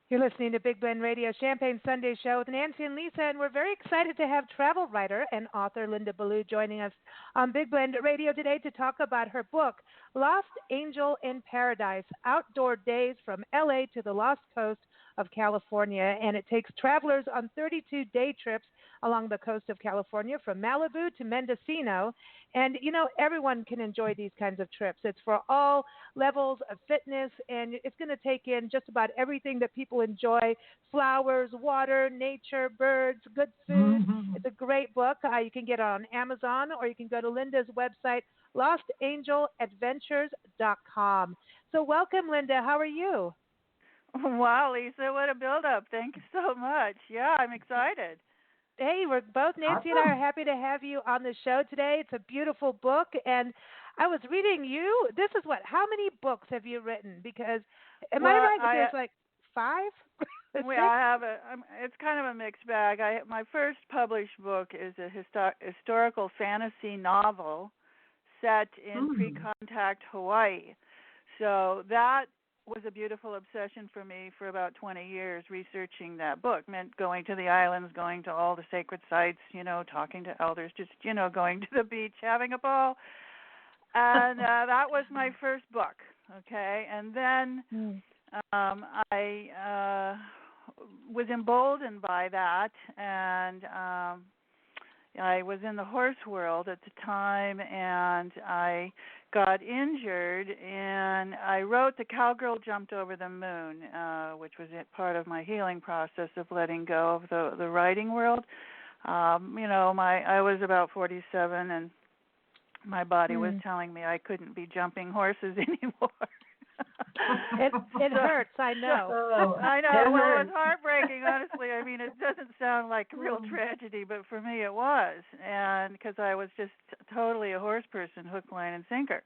You're listening to Big Blend Radio Champagne Sunday Show with Nancy and Lisa, and we're very excited to have travel writer and author Linda-Ballou joining us on Big Blend Radio today to talk about her book, Lost Angel in Paradise, Outdoor Days from L.A. to the Lost Coast of California. And it takes travelers on 32 day trips along the coast of California from Malibu to Mendocino. And, you know, everyone can enjoy these kinds of trips. It's for all levels of fitness, and it's going to take in just about everything that people enjoy: flowers, water, nature, birds, good food. It's a great book. You can get it on Amazon, or you can go to Linda's website, lostangeladventures.com. So welcome, Linda. How are you? Wow, Lisa, what a build-up. Thank you so much. Yeah, I'm excited. Hey, we're both, Nancy and I are happy to have you on the show today. It's a beautiful book, and I was reading you. This is how many books have you written? Because, am I right that there's like 5? I have it's kind of a mixed bag. My first published book is a historical fantasy novel set in pre-contact Hawaii. So that was a beautiful obsession for me for about 20 years. Researching that book meant going to the islands, going to all the sacred sites, talking to elders, just, going to the beach, having a ball. And that was my first book, okay? And then I was emboldened by that, and I was in the horse world at the time, and I got injured, and I wrote The Cowgirl Jumped Over the Moon, which was part of my healing process of letting go of the writing world. I was about 47, and my body was telling me I couldn't be jumping horses anymore. It hurts, I know. I know. Well, it's heartbreaking, honestly. I mean, it doesn't sound like a real tragedy, but for me it was, and because I was just totally a horse person, hook, line, and sinker.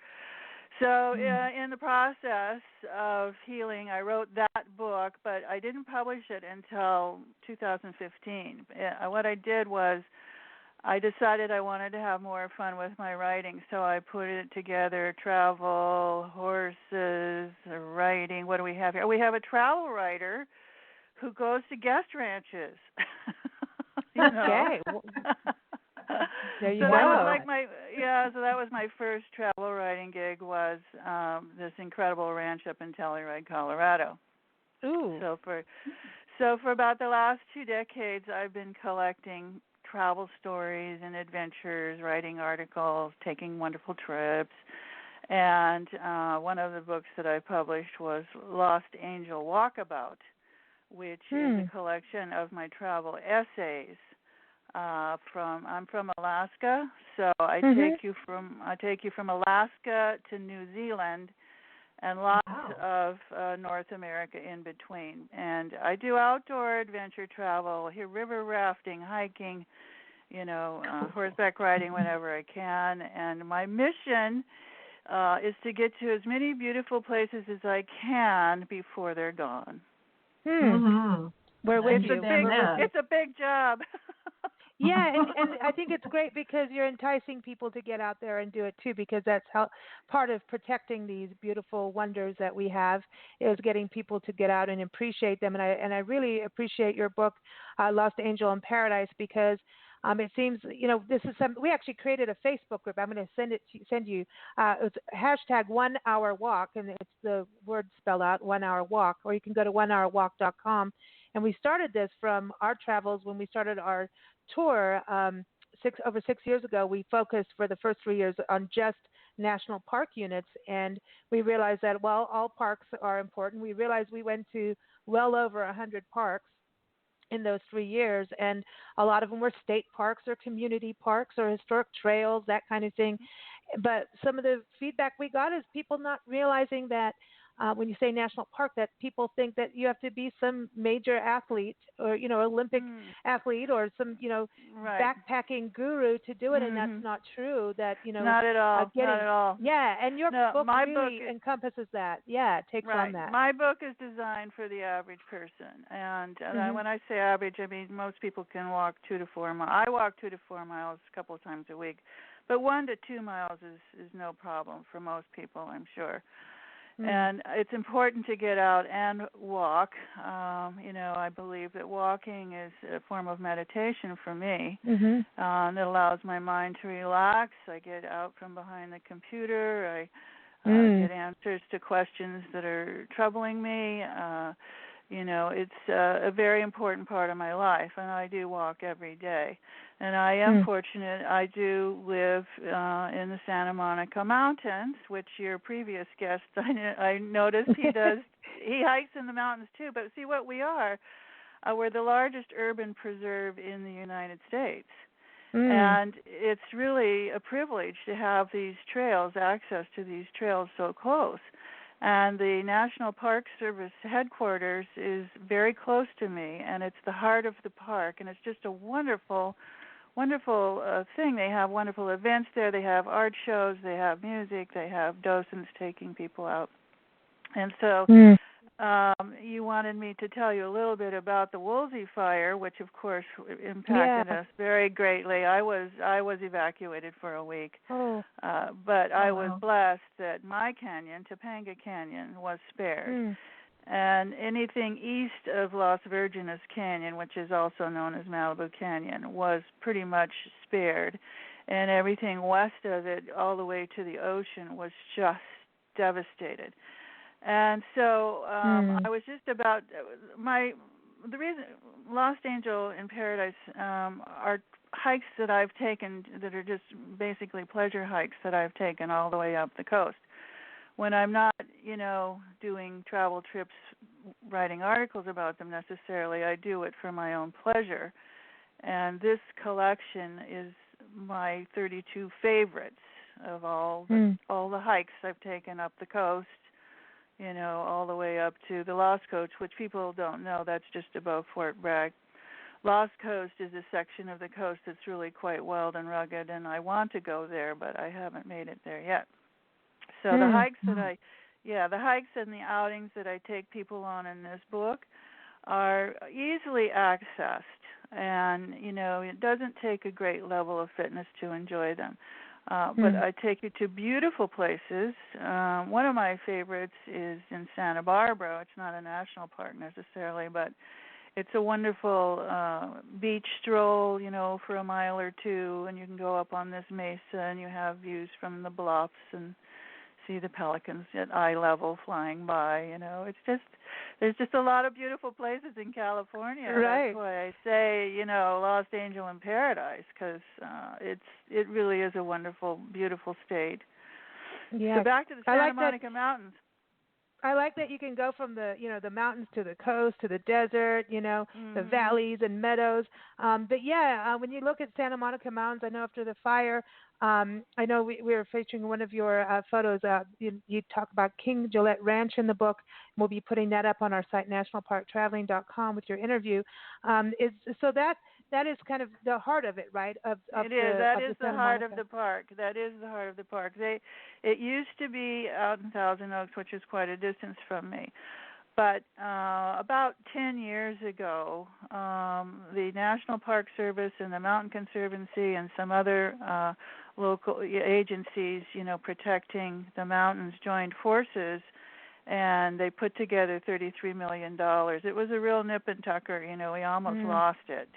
So in the process of healing, I wrote that book, but I didn't publish it until 2015. What I did was I decided I wanted to have more fun with my writing, so I put it together: travel, horses, writing. What do we have here? We have a travel writer who goes to guest ranches. Okay. There you go. So that was my first travel writing gig, was this incredible ranch up in Telluride, Colorado. Ooh. So for about the last 2 decades, I've been collecting travel stories and adventures, writing articles, taking wonderful trips. And one of the books that I published was Lost Angel Walkabout, which is a collection of my travel essays. I'm from Alaska, so I take you from Alaska to New Zealand, and lots of North America in between. And I do outdoor adventure travel, river rafting, hiking, horseback riding whenever I can. And my mission is to get to as many beautiful places as I can before they're gone. We're with you. It's a big job. Yeah, and I think it's great because you're enticing people to get out there and do it too, because that's how part of protecting these beautiful wonders that we have is getting people to get out and appreciate them. And I really appreciate your book, Lost Angel in Paradise, because it seems, this is we actually created a Facebook group. I'm going to send you. It's #1HourWalk, and it's the word spelled out, 1 Hour Walk, or you can go to onehourwalk.com. And we started this from our travels when we started our tour over 6 years ago. We focused for the first 3 years on just national park units, and we realized that while all parks are important, we realized we went to well over 100 parks in those 3 years, and a lot of them were state parks or community parks or historic trails, that kind of thing. But some of the feedback we got is people not realizing that when you say national park, that people think that you have to be some major athlete or, Olympic athlete or some, backpacking guru to do it. And that's not true. That, not at all. Not at all. Yeah. And your book really encompasses that. Yeah. It takes on that. My book is designed for the average person. And when I say average, I mean most people can walk 2 to 4 miles. I walk 2 to 4 miles a couple of times a week. But 1 to 2 miles is no problem for most people, I'm sure. And it's important to get out and walk. I believe that walking is a form of meditation for me. It allows my mind to relax. I get out from behind the computer. I get answers to questions that are troubling me. It's a very important part of my life, and I do walk every day. And I am fortunate. I do live in the Santa Monica Mountains, which your previous guest, I noticed he does. He hikes in the mountains too. But see, what we are, we're the largest urban preserve in the United States. And it's really a privilege to have these trails, access to these trails so close. And the National Park Service headquarters is very close to me, and it's the heart of the park, and it's just a wonderful thing. They have wonderful events there. They have art shows. They have music. They have docents taking people out. And so you wanted me to tell you a little bit about the Woolsey Fire, which, of course, impacted us very greatly. I was evacuated for a week, but I was blessed that my canyon, Topanga Canyon, was spared. And anything east of Las Virgenes Canyon, which is also known as Malibu Canyon, was pretty much spared. And everything west of it, all the way to the ocean, was just devastated. And so I was just about the reason Lost Angel in Paradise are hikes that I've taken that are just basically pleasure hikes that I've taken all the way up the coast. When I'm not, doing travel trips, writing articles about them necessarily, I do it for my own pleasure. And this collection is my 32 favorites of all the hikes I've taken up the coast. All the way up to the Lost Coast, which people don't know, that's just above Fort Bragg. Lost Coast is a section of the coast that's really quite wild and rugged, and I want to go there, but I haven't made it there yet. So the hikes the hikes and the outings that I take people on in this book are easily accessed, and, it doesn't take a great level of fitness to enjoy them. But I take you to beautiful places. One of my favorites is in Santa Barbara. It's not a national park necessarily, but it's a wonderful beach stroll, for a mile or two, and you can go up on this mesa and you have views from the bluffs and see the pelicans at eye level flying by. There's just a lot of beautiful places in California. Right. That's why I say, Lost Angel in Paradise, because it really is a wonderful, beautiful state. Yeah. So back to the Santa Monica Mountains. I like that you can go from the mountains to the coast to the desert, the valleys and meadows. When you look at Santa Monica Mountains, I know after the fire, I know we were featuring one of your photos. You talk about King Gillette Ranch in the book. We'll be putting that up on our site, nationalparktraveling.com, with your interview. That is kind of the heart of it, right? It is. That is the heart of the park. That is the heart of the park. It used to be out in Thousand Oaks, which is quite a distance from me. But about 10 years ago, the National Park Service and the Mountain Conservancy and some other local agencies, protecting the mountains, joined forces, and they put together $33 million. It was a real nip and tucker. We almost lost it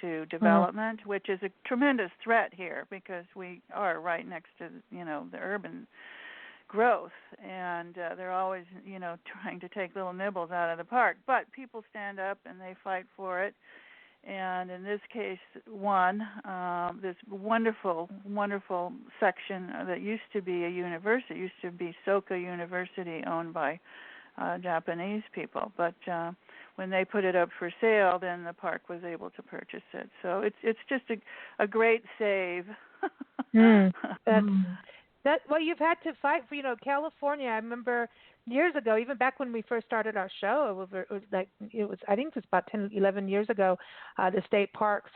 to development, which is a tremendous threat here because we are right next to, the urban growth, and they're always, trying to take little nibbles out of the park. But people stand up and they fight for it. And in this case, this wonderful, wonderful section that used to be a university, used to be Soka University, owned by Japanese people. But when they put it up for sale, then the park was able to purchase it. So it's just a great save. Well, you've had to fight for, California. I remember years ago, even back when we first started our show, I think it was about 10, 11 years ago, the state parks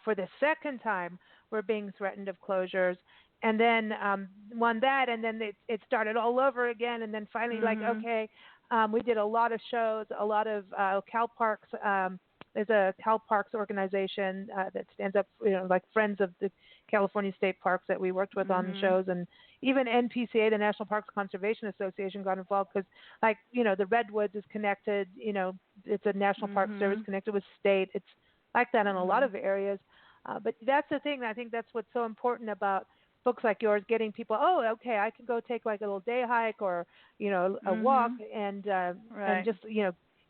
for the second time were being threatened of closures. And then won that, and then it started all over again. And then finally, we did a lot of shows, a lot of Cal Parks there's a Cal Parks organization that stands up, like Friends of the California State Parks that we worked with on the shows, and even NPCA, the National Parks Conservation Association, got involved because, like, the Redwoods is connected. It's a National Park Service connected with state. It's like that in a lot of areas. But that's the thing. I think that's what's so important about books like yours, getting people, oh, okay, I can go take like a little day hike or, a walk and just,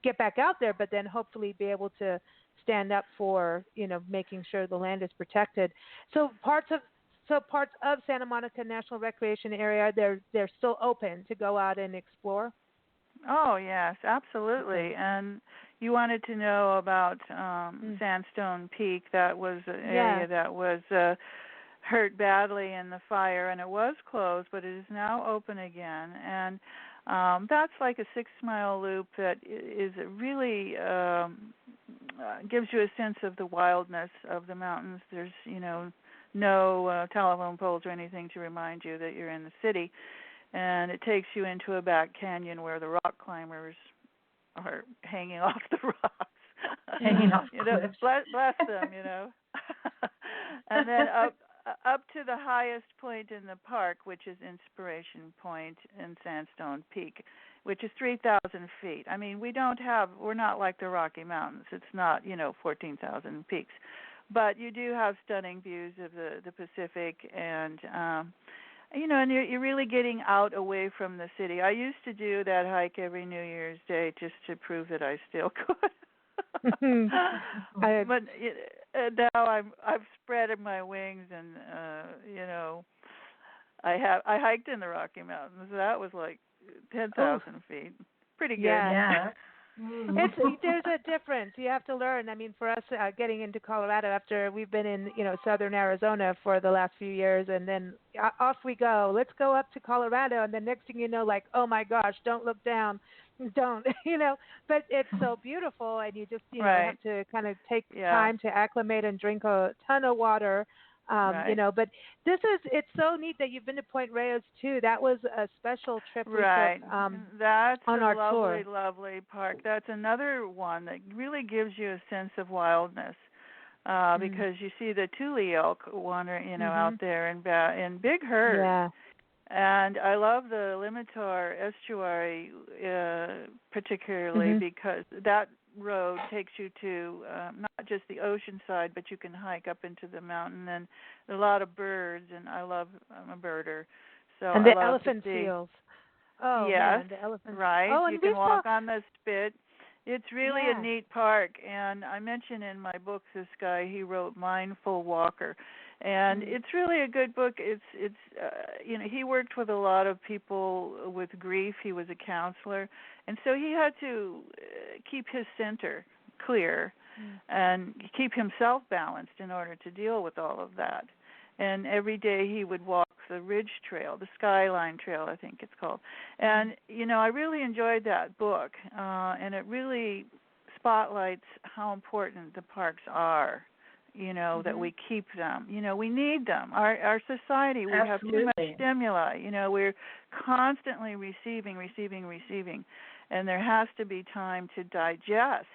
get back out there, but then hopefully be able to stand up for, making sure the land is protected. So parts of Santa Monica National Recreation Area, they're still open to go out and explore? Oh, yes, absolutely. And you wanted to know about Sandstone Peak. That was an area that was hurt badly in the fire, and it was closed, but it is now open again. And that's like a 6-mile loop that is really gives you a sense of the wildness of the mountains. There's, no telephone poles or anything to remind you that you're in the city. And it takes you into a back canyon where the rock climbers are hanging off the rocks. Hanging off cliffs. Bless them, And then up to the highest point in the park, which is Inspiration Point in Sandstone Peak, which is 3,000 feet. I mean, we're not like the Rocky Mountains. It's not, 14,000 peaks. But you do have stunning views of the Pacific, and and you're really getting out away from the city. I used to do that hike every New Year's Day just to prove that I still could. But now I've spread my wings, and I hiked in the Rocky Mountains. That was like 10,000 feet. Pretty good. Yeah. There's a difference. You have to learn. I mean, for us, getting into Colorado after we've been in southern Arizona for the last few years, and then off we go. Let's go up to Colorado, and the next thing you know, like, oh my gosh, don't look down, don't But it's so beautiful, and you just have to kind of take time to acclimate and drink a ton of water. But it's so neat that you've been to Point Reyes too. That was a special trip we took That's on our lovely, tour. lovely park. That's another one that really gives you a sense of wildness because you see the Tule elk wandering, out there in big herds. Yeah. And I love the Limitar estuary particularly because that road takes you to not just the ocean side, but you can hike up into the mountain, and there are a lot of birds, and I'm a birder. So and the I love elephant to see. seals. Oh, yes, man, the elephant. right. Oh, and you can walk on the spit. It's really Yeah. a neat park, and I mention in my book this guy, he wrote Mindful Walker, and it's really a good book. It's he worked with a lot of people with grief. He was a counselor, and so he had to keep his center clear and keep himself balanced in order to deal with all of that. And every day he would walk the Ridge Trail, the Skyline Trail, I think it's called. And, I really enjoyed that book, and it really spotlights how important the parks are, that we keep them. We need them. Our society, we have too much stimuli. We're constantly receiving, and there has to be time to digest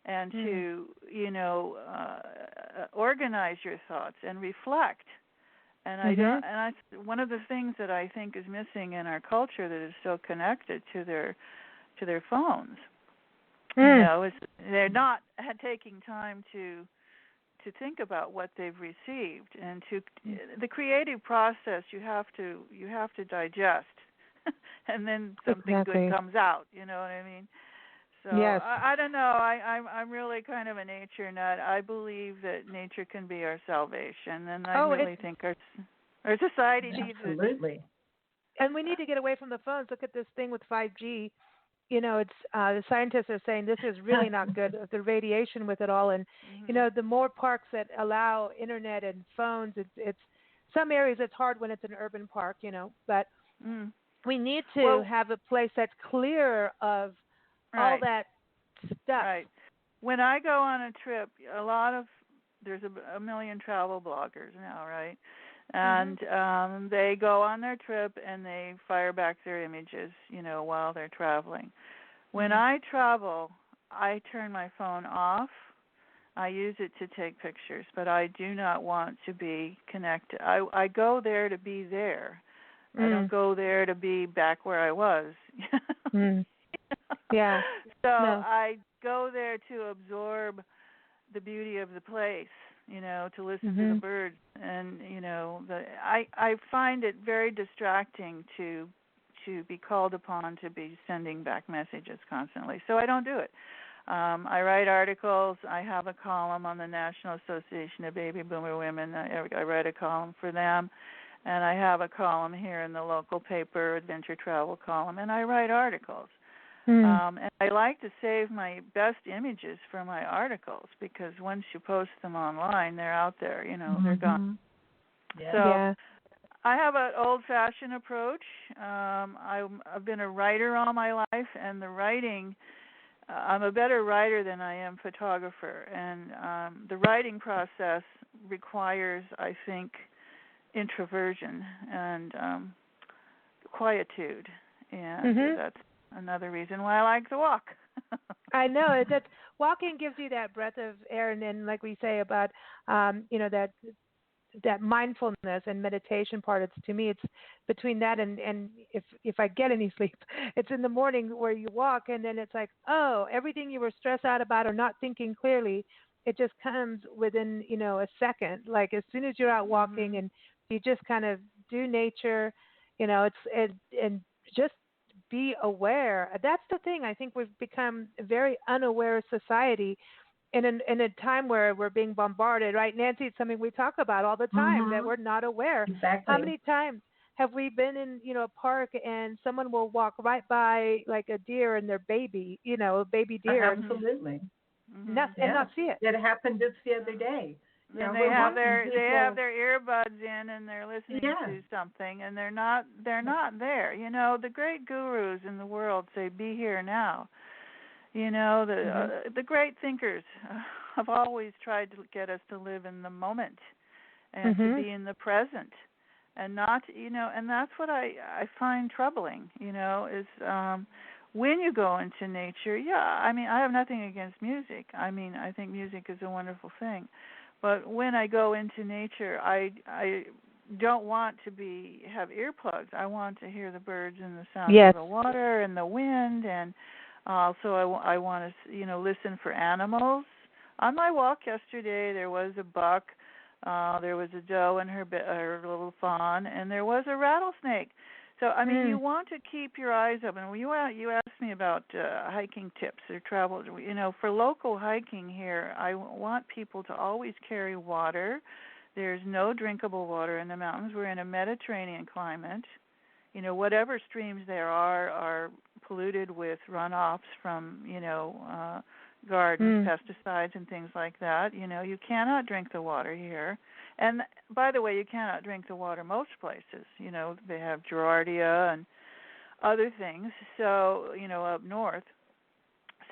and to, organize your thoughts and reflect. And one of the things that I think is missing in our culture that is so connected to their phones, is they're not taking time to think about what they've received, and to the creative process. You have to digest, and then something good comes out. You know what I mean? So yes. I don't know. I'm really kind of a nature nut. I believe that nature can be our salvation, and I really think our society needs it. Absolutely. And we need to get away from the phones. Look at this thing with 5G. It's the scientists are saying this is really not good. The radiation with it all, and the more parks that allow internet and phones, it's some areas it's hard when it's an urban park, but we need to have a place that's clear of all that stuff. Right. When I go on a trip, there's a million travel bloggers now, right? And they go on their trip and they fire back their images, while they're traveling. When I travel, I turn my phone off I use it to take pictures, but I do not want to be connected. I go there to be there. I don't go there to be back where I was. Mm. Yeah. So No. I go there to absorb the beauty of the place, to listen to the birds, and I find it very distracting to be called upon to be sending back messages constantly. So I don't do it. I write articles. I have a column on the National Association of Baby Boomer Women. I write a column for them, and I have a column here in the local paper, Adventure Travel column, and I write articles. And I like to save my best images for my articles, because once you post them online, they're out there, they're gone. Yeah. So I have an old-fashioned approach. I've been a writer all my life, and the writing, I'm a better writer than I am photographer. And the writing process requires, I think, introversion and quietude, and that's another reason why I like to walk. I know that walking gives you that breath of air, and then, like we say about, that mindfulness and meditation part. It's, to me, it's between that and if I get any sleep, it's in the morning where you walk, and then it's like, oh, everything you were stressed out about or not thinking clearly, it just comes within a second. Like as soon as you're out walking and you just kind of do nature, and just be aware. That's the thing. I think we've become a very unaware society in a time where we're being bombarded, right, Nancy? It's something we talk about all the time, that we're not aware. Exactly. How many times have we been in, a park, and someone will walk right by like a deer and their baby, a baby deer, Absolutely. and not see it. It happened just the other day. And they have their earbuds in, and they're listening to something, and they're not there. The great gurus in the world say, "Be here now." The great thinkers have always tried to get us to live in the moment and to be in the present, and not, and that's what I find troubling, is when you go into nature. I mean, I have nothing against music. I mean, I think music is a wonderful thing. But when I go into nature, I don't want to have earplugs. I want to hear the birds and the sound of the water and the wind, and also I want to listen for animals. On my walk yesterday, there was a buck, there was a doe and her little fawn, and there was a rattlesnake. So I mean, you want to keep your eyes open. When you asked me about hiking tips or travel, for local hiking here, I want people to always carry water. There's no drinkable water in the mountains. We're in a Mediterranean climate. Whatever streams there are polluted with runoffs from gardens, pesticides, and things like that. You cannot drink the water here. And by the way, you cannot drink the water most places. They have Giardia and other things. So, up north.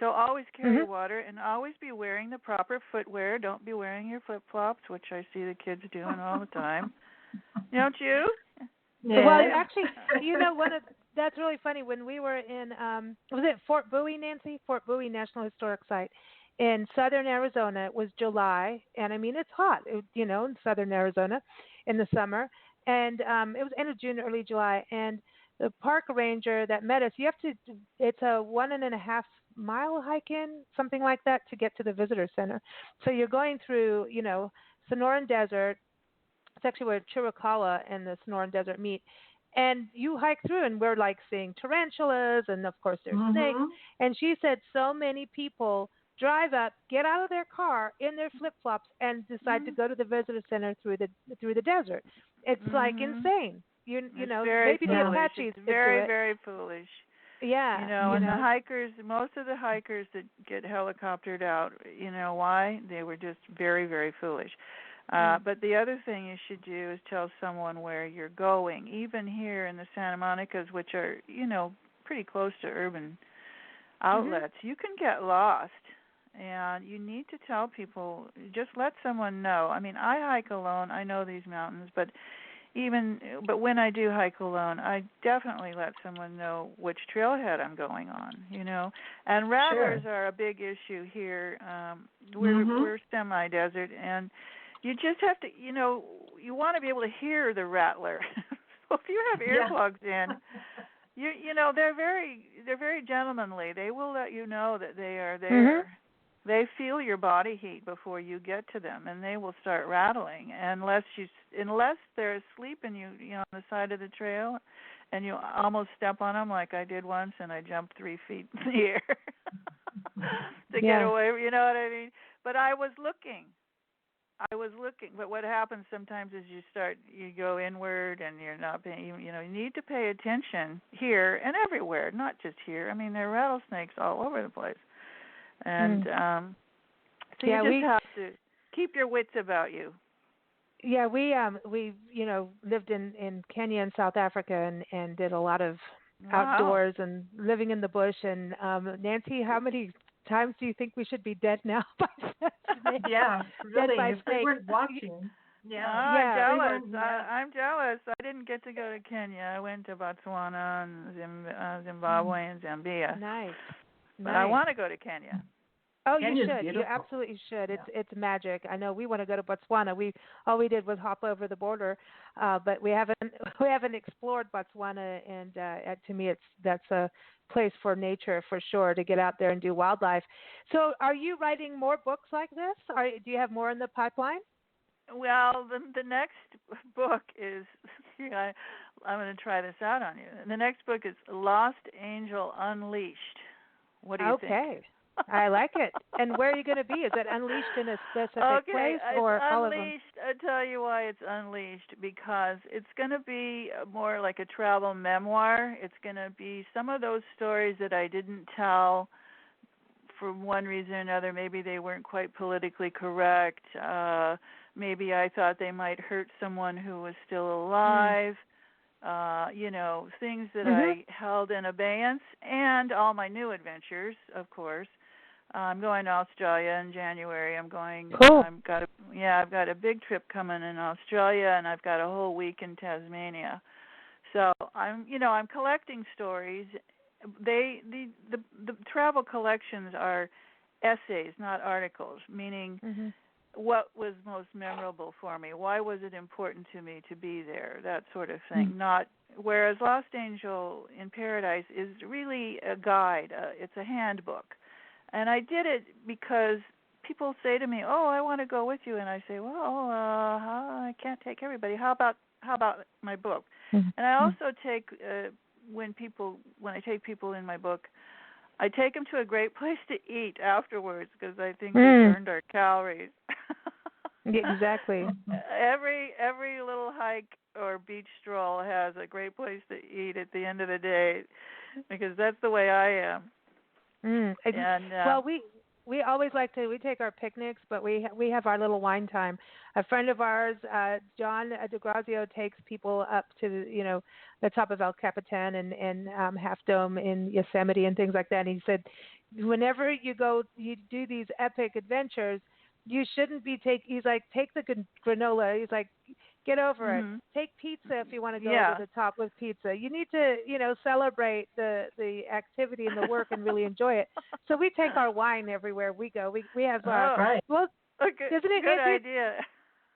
So always carry water, and always be wearing the proper footwear. Don't be wearing your flip-flops, which I see the kids doing all the time. Don't you? Yeah. Well, actually, that's really funny. When we were in, was it Fort Bowie, Nancy? Fort Bowie National Historic Site in southern Arizona. It was July, and I mean, it's hot, in southern Arizona in the summer. And it was end of June, early July. And the park ranger that met us, it's a 1.5 mile hike in, something like that, to get to the visitor center. So you're going through, Sonoran Desert. It's actually where Chiricahua and the Sonoran Desert meet. And you hike through, and we're like seeing tarantulas, and of course there's snakes. And she said so many people drive up, get out of their car in their flip-flops, and decide to go to the visitor center through the desert. It's like insane. Maybe the Apaches it's very, very foolish. Yeah. And the hikers, most of the hikers that get helicoptered out, why? They were just very, very foolish. But the other thing you should do is tell someone where you're going. Even here in the Santa Monicas, which are, pretty close to urban outlets, you can get lost. And you need to tell people, just let someone know. I mean, I hike alone. I know these mountains. But but when I do hike alone, I definitely let someone know which trailhead I'm going on, And rattlers are a big issue here. We're semi-desert, and you just have to, you want to be able to hear the rattler. So if you have earplugs in, they're very gentlemanly. They will let you know that they are there. Mm-hmm. They feel your body heat before you get to them, and they will start rattling. Unless they're asleep and you on the side of the trail, and you almost step on them like I did once, and I jumped 3 feet in the air to get away. You know what I mean? But I was looking. But what happens sometimes is you go inward, and you're not paying. You need to pay attention here and everywhere, not just here. I mean, there are rattlesnakes all over the place. And so you just have to keep your wits about you. Yeah, we lived in Kenya and South Africa and did a lot of outdoors and living in the bush. And Nancy, how many times do you think we should be dead now by snakes? Yeah, really. Dead by if they weren't watching. Yeah. I'm jealous. I'm jealous. I didn't get to go to Kenya. I went to Botswana and Zimbabwe and Zambia. Nice. But I want to go to Kenya. Oh, Kenya's you should. Beautiful. You absolutely should. It's magic. I know we want to go to Botswana. All we did was hop over the border, but we haven't explored Botswana. And to me, that's a place for nature for sure, to get out there and do wildlife. So, are you writing more books like this? Do you have more in the pipeline? Well, the next book is I'm going to try this out on you. The next book is Lost Angel Unleashed. What do you think? Okay. I like it. And where are you going to be? Is it unleashed in a specific place or all of them? Unleashed. I'll tell you why it's unleashed, because it's going to be more like a travel memoir. It's going to be some of those stories that I didn't tell for one reason or another. Maybe they weren't quite politically correct. Maybe I thought they might hurt someone who was still alive. Things that I held in abeyance, and all my new adventures, of course. I'm going to Australia in January. Cool. I've got a big trip coming in Australia, and I've got a whole week in Tasmania. So I'm collecting stories. The travel collections are essays, not articles, meaning what was most memorable for me? Why was it important to me to be there? That sort of thing. Whereas Lost Angel in Paradise is really a guide. It's a handbook. And I did it because people say to me, "Oh, I want to go with you," and I say, "Well, I can't take everybody. How about my book?" And I also take when I take people in my book, I take them to a great place to eat afterwards, because I think we burned our calories. Exactly. Every little hike or beach stroll has a great place to eat at the end of the day, because that's the way I am. Well, we always we take our picnics, but we have our little wine time. A friend of ours, John DeGrazio, takes people up to the top of El Capitan and Half Dome in Yosemite and things like that. And he said, whenever you do these epic adventures, you shouldn't be he's like, take the granola. He's like, get over it. Take pizza if you want to go to the top with pizza. You need to, celebrate the activity and the work and really enjoy it. So we take our wine everywhere we go. We have our well, isn't it good idea?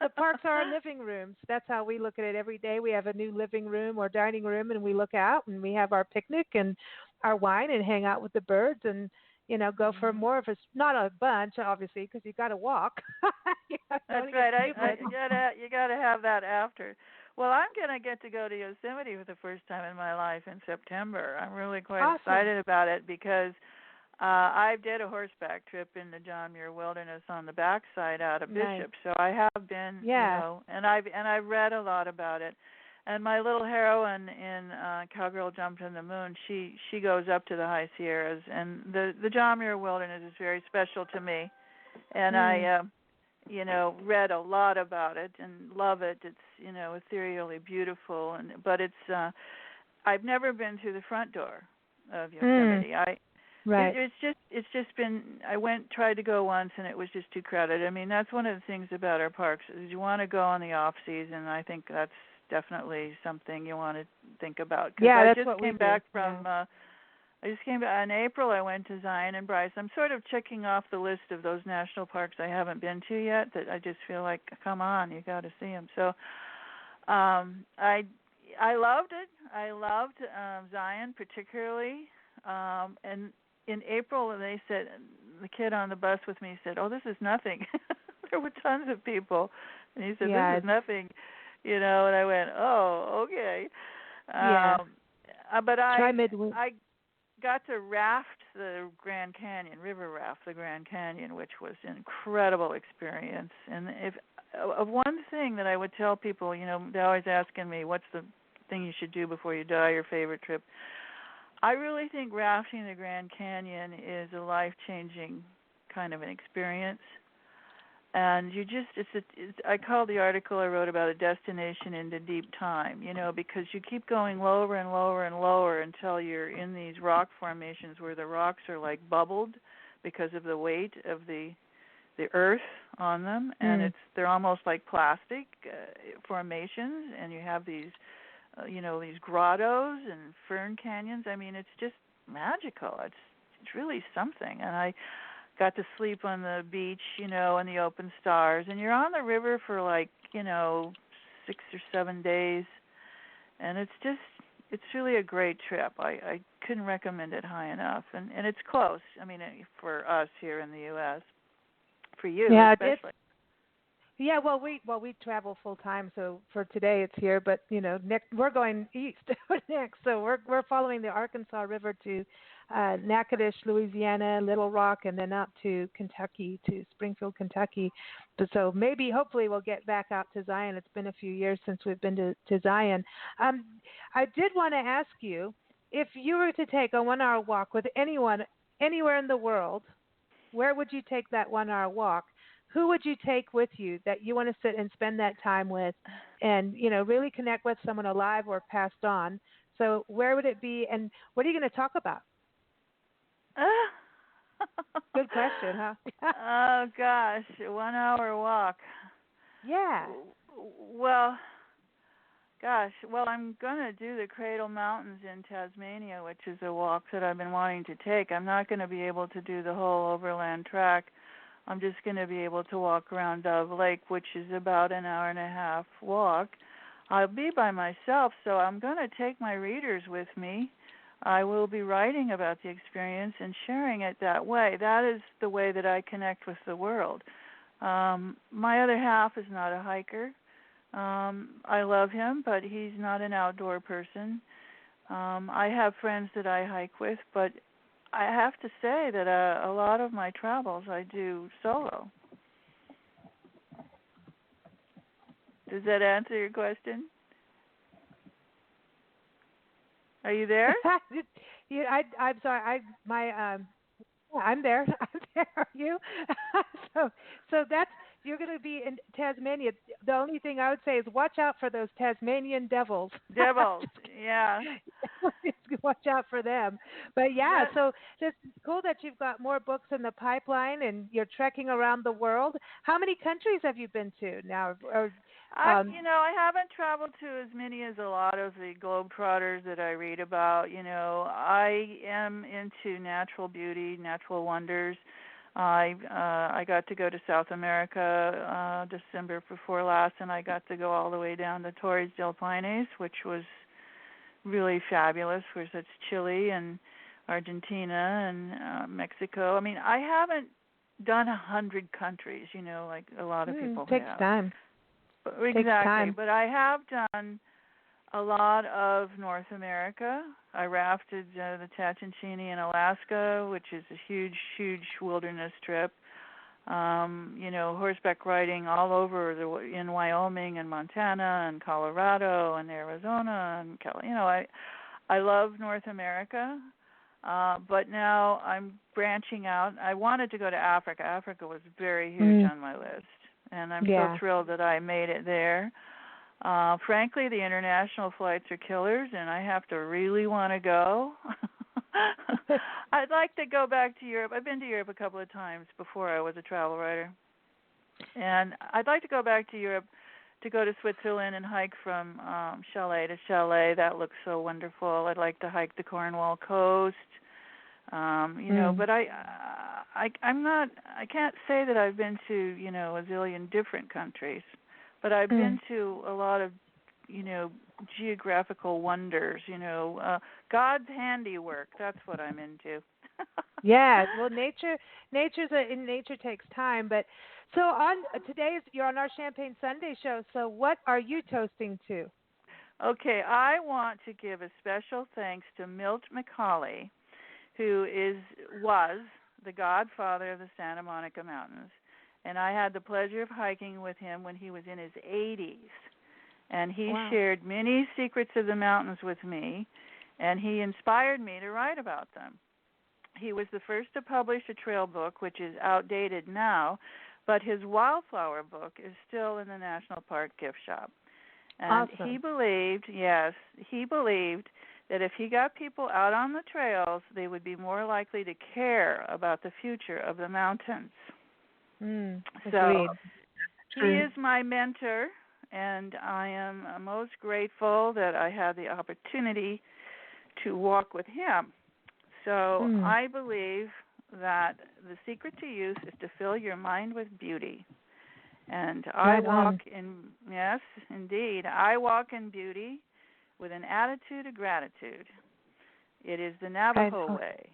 The parks are our living rooms. That's how we look at it every day. We have a new living room or dining room, and we look out and we have our picnic and our wine and hang out with the birds and go for more of not a bunch, obviously, because you got to walk. That's right. You got to have that after. Well, I'm going to get to go to Yosemite for the first time in my life in September. I'm really quite excited about it, because I did a horseback trip in the John Muir Wilderness on the backside out of Bishop. So I have been, and I've read a lot about it. And my little heroine in Cowgirl Jumped in the Moon, she goes up to the High Sierras, and the John Muir Wilderness is very special to me. And I, read a lot about it and love it. It's ethereally beautiful, but it's I've never been through the front door of Yosemite. It's just been. I tried to go once, and it was just too crowded. I mean, that's one of the things about our parks is you want to go on the off season. I think that's definitely something you want to think about. 'Cause Yeah, I that's just what we came do. back from. I just came back in April. I went to Zion and Bryce. I'm sort of checking off the list of those national parks I haven't been to yet. That I just feel like, come on, you got to see them. So, I loved it. I loved Zion particularly. And in April, they said the kid on the bus with me said, "Oh, this is nothing." There were tons of people, and he said, Yeah. "This is nothing," And I went, "Oh, okay." Yeah. But Try I got to raft the Grand Canyon, river raft the Grand Canyon, which was an incredible experience. And if of one thing that I would tell people, they're always asking me, what's the thing you should do before you die, your favorite trip? I really think rafting the Grand Canyon is a life-changing kind of an experience. And I call the article I wrote about a destination into deep time, because you keep going lower and lower and lower until you're in these rock formations where the rocks are like bubbled because of the weight of the earth on them, and they're almost like plastic formations, and you have these these grottos and fern canyons. I mean, it's just magical. It's really something. And I got to sleep on the beach, in the open stars. And you're on the river for 6 or 7 days. And it's really a great trip. I couldn't recommend it high enough. And it's close. I mean, for us here in the U.S. For you, especially. Yeah, well, we travel full time, so for today it's here. But next we're going east next, so we're following the Arkansas River to Natchitoches, Louisiana, Little Rock, and then up to Kentucky, to Springfield, Kentucky. So hopefully, we'll get back out to Zion. It's been a few years since we've been to Zion. I did want to ask you, if you were to take a 1-hour walk with anyone anywhere in the world, where would you take that 1-hour walk? Who would you take with you that you want to sit and spend that time with and, really connect with someone alive or passed on? So where would it be, and what are you going to talk about? Good question, huh? Oh, gosh, a 1-hour walk. Yeah. Well, I'm going to do the Cradle Mountains in Tasmania, which is a walk that I've been wanting to take. I'm not going to be able to do the whole overland track. I'm just going to be able to walk around Dove Lake, which is about an hour and a half walk. I'll be by myself, so I'm going to take my readers with me. I will be writing about the experience and sharing it that way. That is the way that I connect with the world. My other half is not a hiker. I love him, but he's not an outdoor person. I have friends that I hike with, but I have to say that a lot of my travels I do solo. Does that answer your question? Are you there? I'm sorry. I'm there. I'm there. Are you? so you're going to be in Tasmania. The only thing I would say is watch out for those Tasmanian devils. Devils, yeah. Watch out for them. But yeah, so it's cool that you've got more books in the pipeline and you're trekking around the world. How many countries have you been to now? I haven't traveled to as many as a lot of the globetrotters that I read about. I am into natural beauty, natural wonders. I got to go to South America December before last, and I got to go all the way down to Torres del Paine, which was really fabulous. Of course, that's Chile and Argentina and Mexico. I mean, I haven't done 100 countries, like a lot of people takes have. Time. Exactly, Takes time. But I have done a lot of North America. I rafted the Tatshenshini in Alaska, which is a huge, huge wilderness trip. Horseback riding all over in Wyoming and Montana and Colorado and Arizona and I love North America, but now I'm branching out. I wanted to go to Africa. Africa was very huge on my list, and I'm so thrilled that I made it there. Frankly, the international flights are killers, and I have to really want to go. I'd like to go back to Europe. I've been to Europe a couple of times before I was a travel writer. And I'd like to go back to Europe to go to Switzerland and hike from chalet to chalet. That looks so wonderful. I'd like to hike the Cornwall coast. But I'm not. I can't say that I've been to a zillion different countries, but I've been to a lot of geographical wonders. God's handiwork. That's what I'm into. Yeah, well, nature takes time, but so on you're on our Champagne Sunday show. So what are you toasting to? Okay, I want to give a special thanks to Milt McCauley, who was the godfather of the Santa Monica Mountains, and I had the pleasure of hiking with him when he was in his 80s, and he shared many secrets of the mountains with me, and he inspired me to write about them. He was the first to publish a trail book, which is outdated now, but his wildflower book is still in the National Park gift shop. And awesome. he believed that if he got people out on the trails, they would be more likely to care about the future of the mountains. So he is my mentor, and I am most grateful that I had the opportunity to walk with him. So I believe that the secret to youth is to fill your mind with beauty. And I walk in beauty with an attitude of gratitude. It is the Navajo way.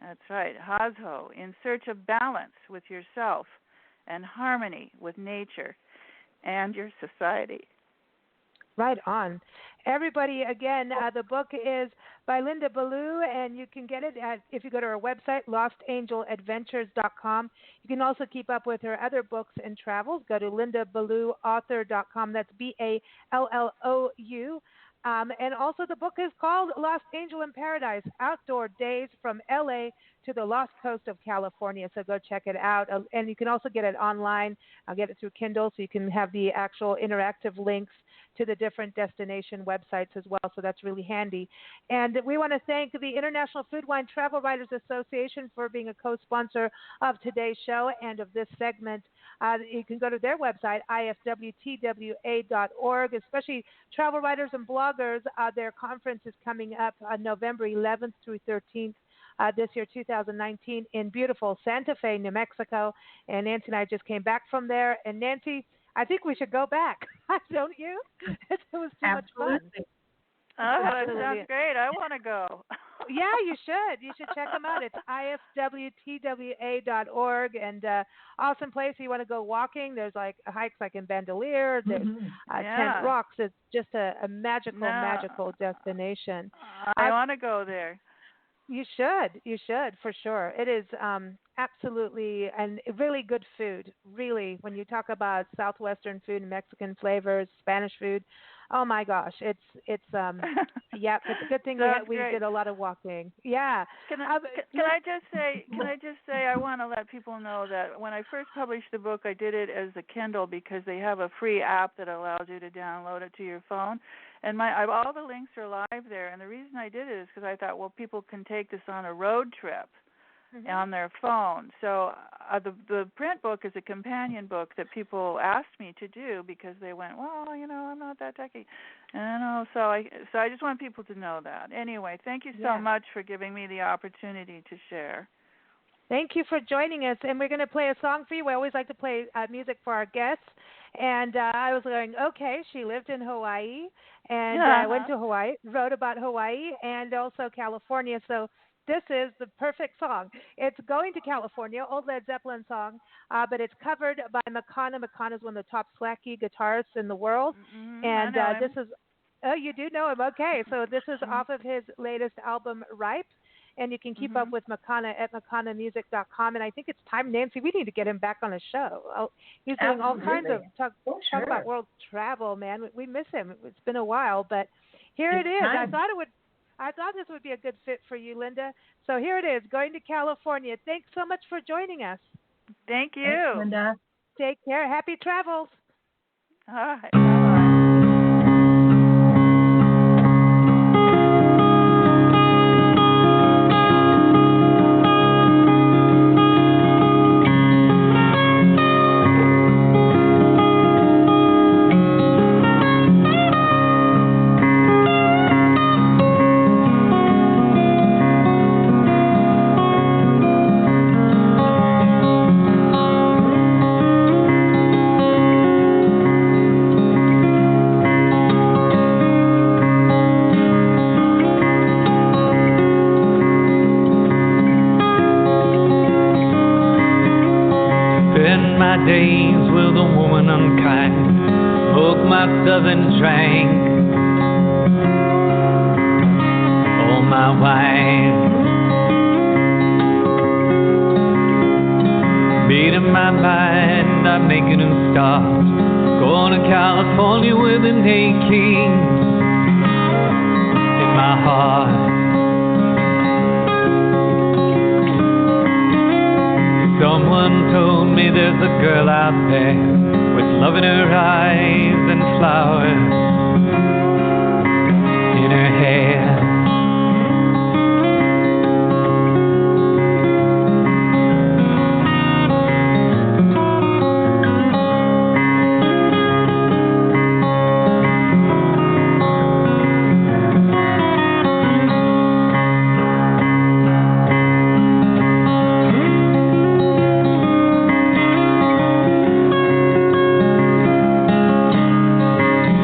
That's right, Hazho, in search of balance with yourself and harmony with nature and your society. Right on. Everybody, again, the book is by Linda-Ballou, and you can get it if you go to her website, lostangeladventures.com. You can also keep up with her other books and travels. Go to LindaBallouAuthor.com. That's BALLOU. And also the book is called Lost Angel in Paradise, Outdoor Days from L.A. to the Lost Coast of California. So go check it out. And you can also get it online. I'll get it through Kindle, so you can have the actual interactive links to the different destination websites as well. So that's really handy. And we want to thank the International Food Wine Travel Writers Association for being a co-sponsor of today's show and of this segment. You can go to their website, ifwtwa.org, especially travel writers and bloggers. Their conference is coming up on November 11th through 13th. This year, 2019, in beautiful Santa Fe, New Mexico. And Nancy and I just came back from there. And Nancy, I think we should go back. Don't you? It was too much fun. Oh, that sounds great. I want to go. Yeah, you should. You should check them out. It's ifwtwa.org, and awesome place. You want to go walking. There's like hikes like in Bandelier. There's Tent Rocks. It's just a magical destination. I want to go there. You should, for sure. It is absolutely and really good food. Really, when you talk about Southwestern food, Mexican flavors, Spanish food, oh my gosh, it's it's a good thing we did a lot of walking. Yeah. Can I just say I want to let people know that when I first published the book, I did it as a Kindle because they have a free app that allows you to download it to your phone. And all the links are live there. And the reason I did it is because I thought, well, people can take this on a road trip on their phone. So the print book is a companion book that people asked me to do because they went, well, I'm not that techy. So I just want people to know that. Anyway, thank you so much for giving me the opportunity to share. Thank you for joining us. And we're going to play a song for you. We always like to play music for our guests. And I was going, okay, she lived in Hawaii, and I went to Hawaii, wrote about Hawaii, and also California. So this is the perfect song. It's Going to California, old Led Zeppelin song, but it's covered by Makana. Makana is one of the top slacky guitarists in the world. And this is, oh, you do know him? Okay, so this is off of his latest album, Ripe. And you can keep up with Makana at makanamusic.com. And I think it's time, Nancy, we need to get him back on a show. He's doing all kinds of talk about world travel, man. We miss him. It's been a while, but here it is. I thought this would be a good fit for you, Linda. So here it is, Going to California. Thanks so much for joining us. Thank you. Thanks, Linda. Take care. Happy travels. All right. Bye-bye. spend my days with a woman unkind, smoked my stuff and drank all my wine. Made in my mind, I'm making a start, going to California with an aching in my heart. Someone told me there's a girl out there with love in her eyes and flowers in her hair.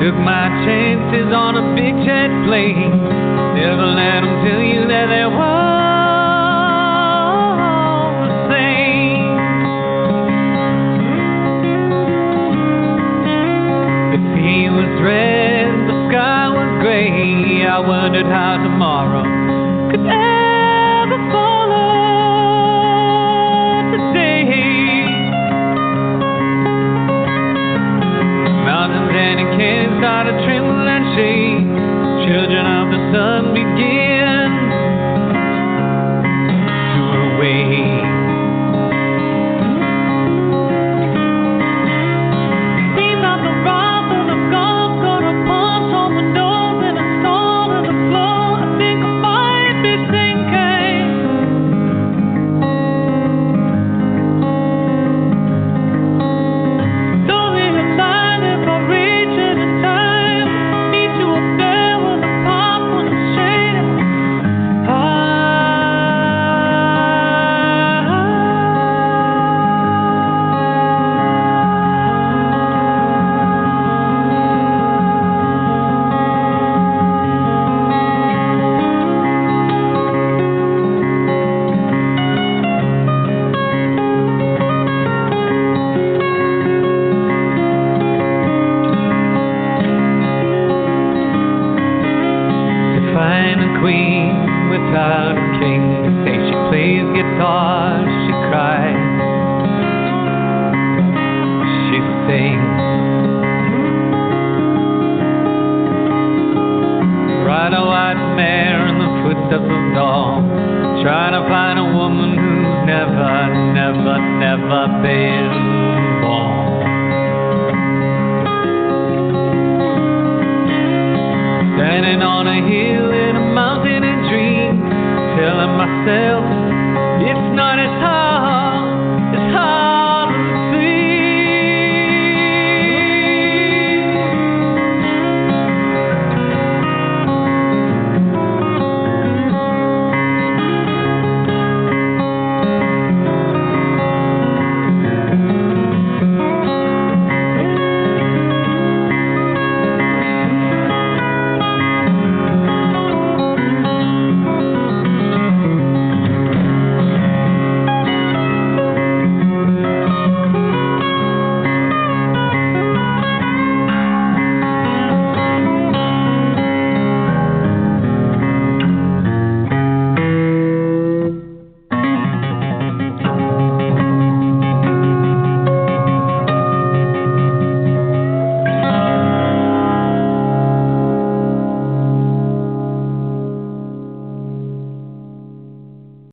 Took my chances on a big jet plane. Never let them tell you that they were the same. The sea was red, the sky was gray. I wondered how tomorrow could ever follow today. Mountains and canyons started to tremble and shake. Children of the sun begin to awake. Seems like the rock of the Gulf gonna punch on the nose and a stall to the floor. I think I might be sinking. Don't realize if I reach it in time, meet you up there with a pop on the shade. To find a queen without a king, to say she plays guitar, she cries, she sings. Ride a white mare in the footsteps of dawn, trying to find a woman who's never, never, never been born. Standing on a hill